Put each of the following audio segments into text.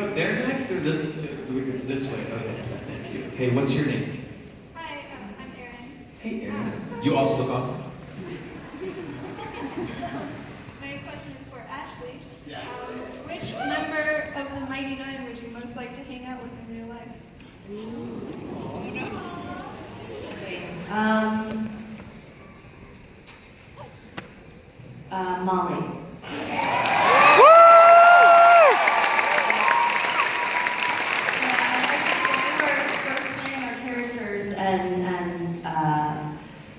go there next or this? This way. Okay, thank you. Hey, what's your name? Hi, I'm Erin. Hey, Erin. You also look awesome. My question is for Ashley. Yes. Which member of the Mighty Nine would you most like to hang out with in real life? Molly.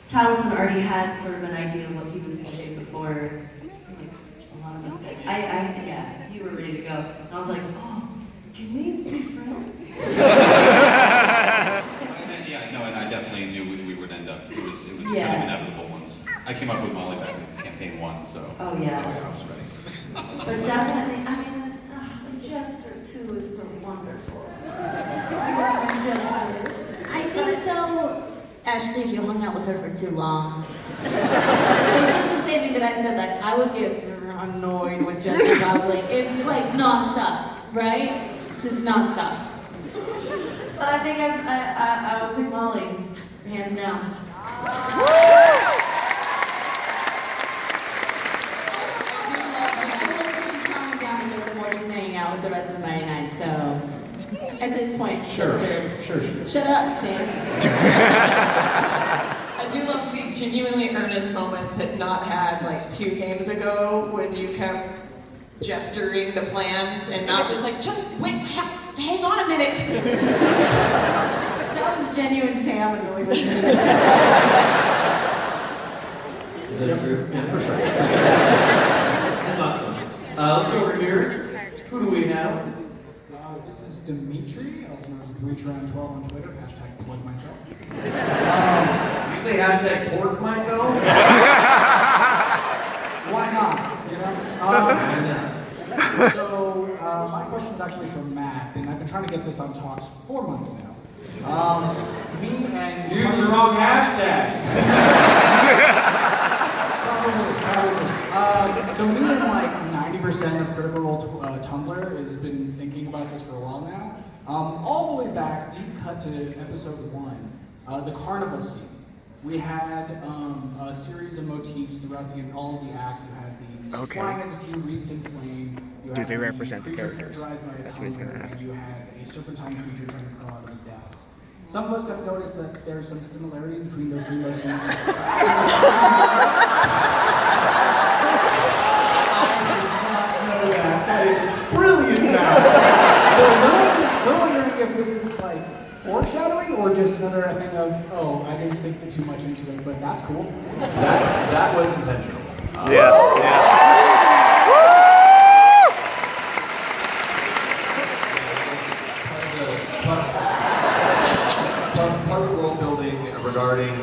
Taliesin already had sort of an idea of what he was going to do before, like, a lot of us said. Yeah, you were ready to go. And I was like, oh, can we be friends? Yeah, no, and I definitely knew we would end up, it was kind of inevitable once. I came up with Molly back in campaign 1, so. Oh, yeah. I was ready. But definitely, I mean, Jester, too, is so wonderful. I love Jester. I think, though, Ashley, if you hung out with her for too long, it's just the same thing that I said, like, I would get annoyed with Jessica probably, if you, like, nonstop, right? Just nonstop. But I think I will pick Molly, hands down. She's calming down a bit the more she's hanging out with the rest of the 99, so at this point, Sure. shut up, Sam. I do love the genuinely earnest moment that Not had like 2 games ago when you kept gesturing the plans and Not was like, just wait, hang on a minute. That was genuine Sam annoyed with me. Is that true? Yeah, for sure. And lots of them. Let's go over here. Who do we have? This is Dimitri, also known as DimitriRound12 on Twitter, hashtag plug myself. Did you say hashtag pork myself? Why not? You know? So, my question is actually for Matt, and I've been trying to get this on talks for 4 months now. Me and... Using the wrong hashtag. Probably. So me and like 90% of Critical Role Tumblr has been thinking about this for a while now. All the way back, deep cut to episode 1, the carnival scene. We had a series of motifs throughout all of the acts. You had the flying entity wreathed in flame. Do they represent the characters? That's what he's going to ask. You had a serpentine creature trying to crawl out of the depths. Some of us have noticed that there are some similarities between those 3 motifs. That is brilliant, Matt. So we're wondering if this is like foreshadowing or just another thing of, oh, I didn't think too much into it, but that's cool. That was intentional. Part of the world building regarding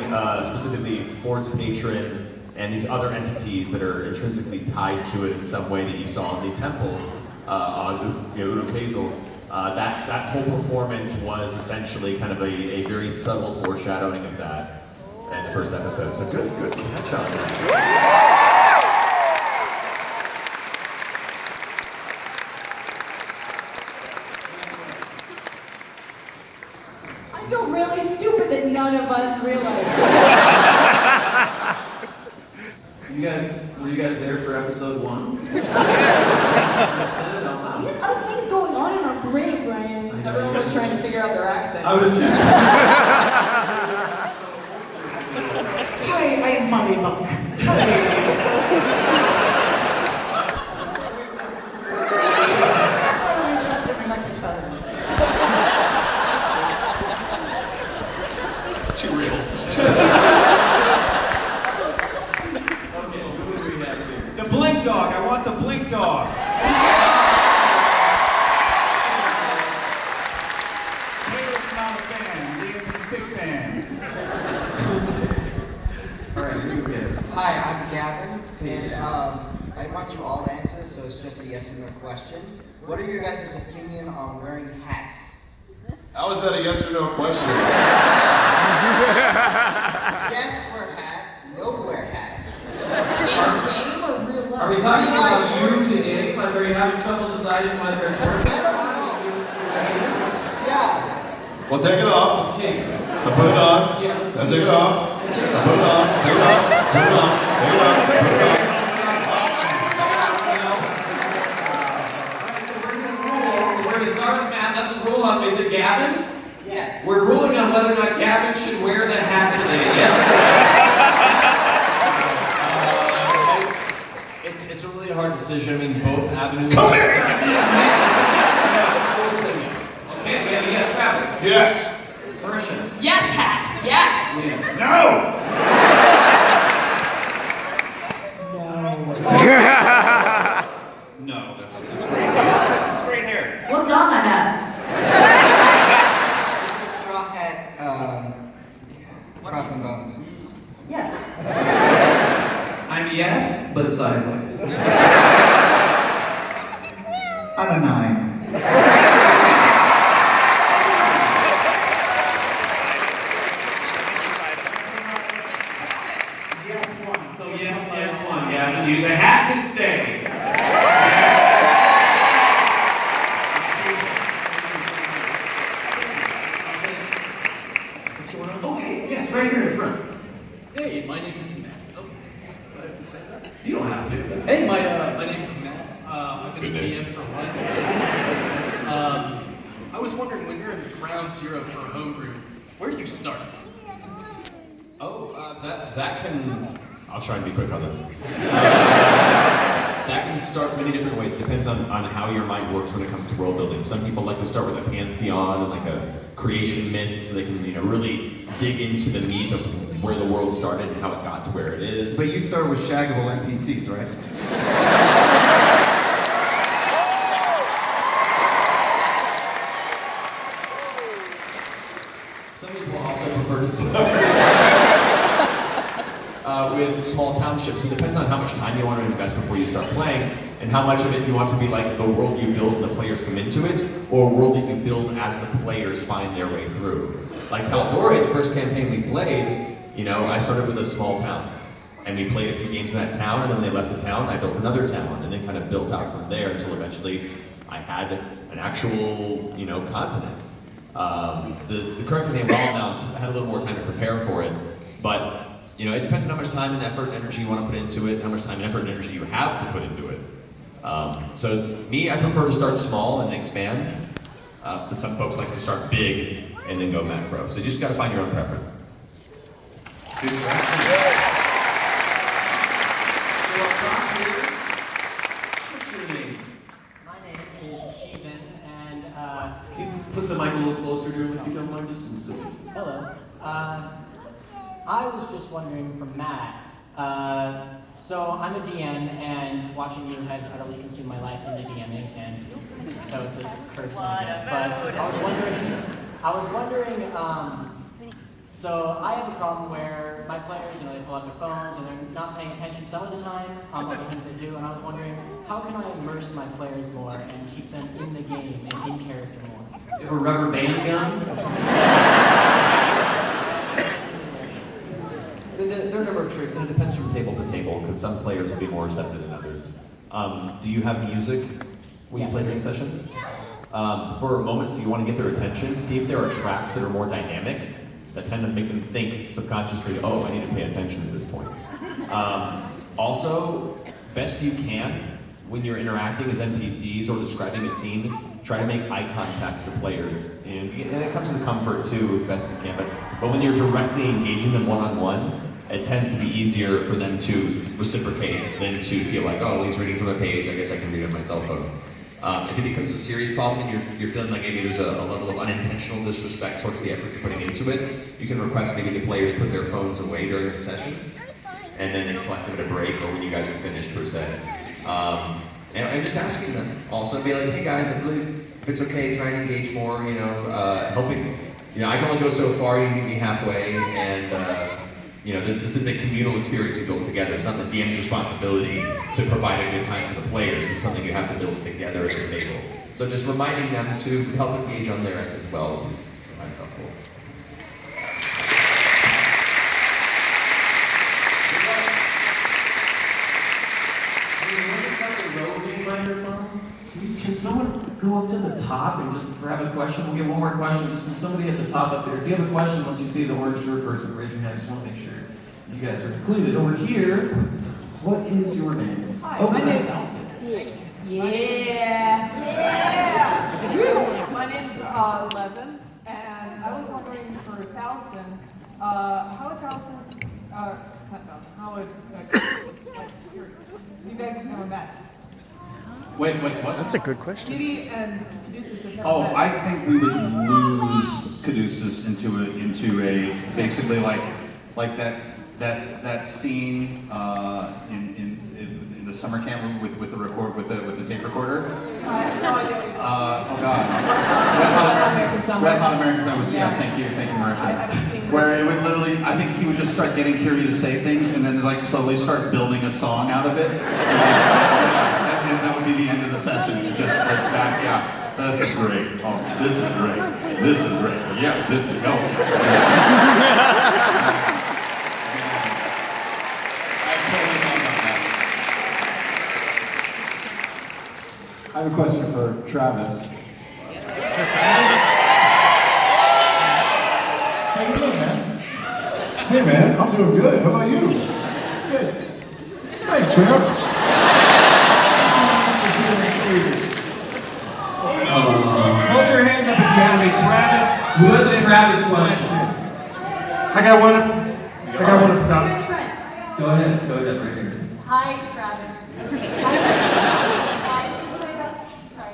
specifically Ford's patron and these other entities that are intrinsically tied to it in some way that you saw in the temple on Urukazel. That whole performance was essentially kind of a very subtle foreshadowing of that in the first episode. So good catch on that. I feel really stupid that none of us realized. Were you guys there for episode 1? We had other things going on in our brain, Brian. Everyone was trying to figure out their accents. I was just. Hi, I'm Molly Monk. It's too real. Okay, who do we have here? The Blink Dog. I want the Blink Dog. Caleb's not a fan. Liam's a big fan. All right, who do we have? Hi, I'm Gavin, and I want you all to answer, so it's just a yes or no question. What are your guys' opinion on wearing hats? How is that a yes or no question? Yes, wear hat. No, wear hat. In game or real life? Are we talking about you to Annie? Like, are you having trouble deciding whether it's working? I don't know. Yeah. Well, take it off. Okay. I put it on. Yeah, let's Now see. take it off. I put it on. Take it off. Put it on. Take it off. Put it on. We're going to start with Matt. Let's rule on, is it Gavin? Yes. We're ruling on whether or not Gavin should wear the hat today. Yes? It's a really hard decision. I mean, both avenues. Come here! We'll say yes. Okay, we have a yes, Travis. Yes. Marisha. Yes, hat. Yes. Liam. No! No, that's great. That's great hair. What's on the hat? It's a straw hat, cross and bones. Yes. I'm yes, but sideways. I'm a 9. So yes, one. Gavin, you, the hat can stay. What's going on? Oh, hey, yes, right here in front. Hey, my name is Matt. Oh, does I have to say that? You don't have to. That's Hey, my name is Matt. I've been a DM for a while. I was wondering, when you're in ground zero for a homebrew, where do you start? Oh, that can. I'll try and be quick on this. That can start many different ways. It depends on how your mind works when it comes to world building. Some people like to start with a pantheon and like a creation myth, so they can really dig into the meat of where the world started and how it got to where it is. But you start with shaggable NPCs, right? Some people also prefer to start with small townships. It depends on how much time you want to invest before you start playing, and how much of it you want to be like the world you build and the players come into it, or a world that you build as the players find their way through. Like Tal'Dorei, the first campaign we played, I started with a small town. And we played a few games in that town, and then when they left the town, I built another town, and then kind of built out from there until eventually I had an actual, continent. The current campaign, Wildmount, I had a little more time to prepare for it, but it depends on how much time and effort and energy you want to put into it, how much time and effort and energy you have to put into it. So me, I prefer to start small and expand, but some folks like to start big and then go macro. So you just got to find your own preference. Good question. What's your name? My name is Steven, and Can you put the mic a little closer to him if you don't mind? hello. I was just wondering from Matt. So I'm a DM, and watching you has utterly consumed my life into DMing, and so it's a curse and a gift. But I was wondering. So I have a problem where my players, they pull out their phones and they're not paying attention some of the time on what the things they do, and I was wondering, how can I immerse my players more and keep them in the game and in character more? You have a rubber band gun? There are a number of tricks, and it depends from table to table, because some players will be more receptive than others. Do you have music when you play game sessions? For moments that you want to get their attention, see if there are tracks that are more dynamic, that tend to make them think subconsciously, oh, I need to pay attention at this point. Also, best you can, when you're interacting as NPCs or describing a scene, try to make eye contact with the players. And it comes with comfort too, as best you can, but when you're directly engaging them one-on-one, it tends to be easier for them to reciprocate than to feel like, oh, he's reading from a page, I guess I can read on my cell phone. If it becomes a serious problem and you're feeling like maybe there's a level of unintentional disrespect towards the effort you're putting into it, you can request maybe the players put their phones away during the session, and then collect them at a break or when you guys are finished per se. And just asking them also, be like, hey guys, if it's okay, try and engage more, helping. I can only go so far, you meet me halfway, and this is a communal experience we built together. It's not the DM's responsibility to provide a good time for the players. It's something you have to build together at the table. So just reminding them to help engage on their end as well is sometimes helpful. Can someone go up to the top and just grab a question? We'll get one more question. Just from somebody at the top up there. If you have a question, once you see the orange shirt person, raise your hand. I just want to make sure you guys are included. Over here, what is your name? Hi, my name's My name's Levin, and I was wondering for Taliesin, how would Taliesin, not Taliesin, how would you guys have never met? Wait, what? That's a good question. Judy and Caduceus have never Oh, met. I think we would lose Caduceus into a basically like that scene in the summer camp with the tape recorder. I have no idea what you're Oh God. Red Hot American Summer. Yeah, thank you, Marisha. Where it would literally, I think he would just start getting Carrie to say things and then like slowly start building a song out of it. And that would be the end of the session. Just like back, yeah. This is great. Oh, this is great. This is great. Yeah, this is go. I have a question for Travis. How you doing, man? Hey, man, I'm doing good. How about you? Good. Thanks, man. Hold your hand up if you have a Travis. Who has a Travis question? I got one up top. Go ahead, right here. Hi, Travis.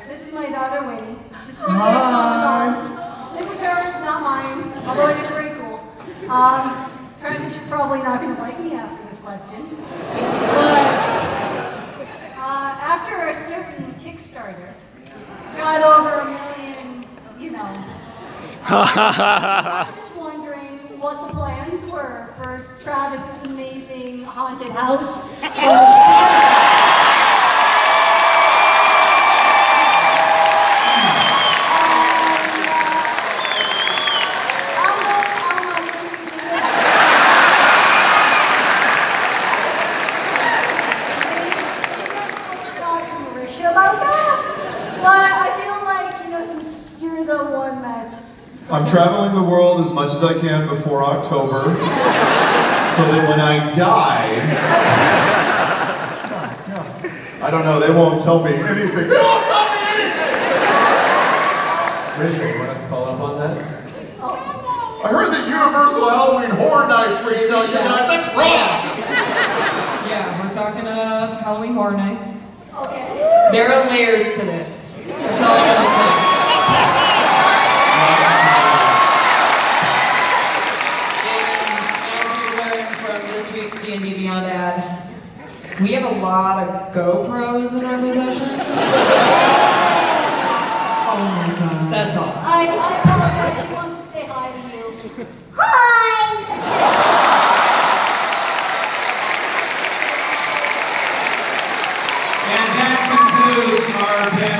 This is my daughter, Winnie. This is her dog. This is hers, not mine, although it is very cool. Travis, you're probably not going to like me after this question. But after a certain Kickstarter got over 1 million, I was just wondering what the plans were for Travis's amazing haunted house. About that, but I feel like, since you're the one that's... I'm traveling the world as much as I can before October, so that when I die, I don't know, they won't tell me anything. They won't tell me anything! Richard, you want to follow up on that? I heard that Universal Halloween Horror Nights reached out to you guys. That's wrong! Yeah, we're talking Halloween Horror Nights. Okay. There are layers to this. That's all I'm gonna say. And as we learned from this week's D&D Beyond ad, we have a lot of GoPros in our possession. Oh my God. That's all. I apologize. She wants to say hi to you. Hi! And that concludes our panel.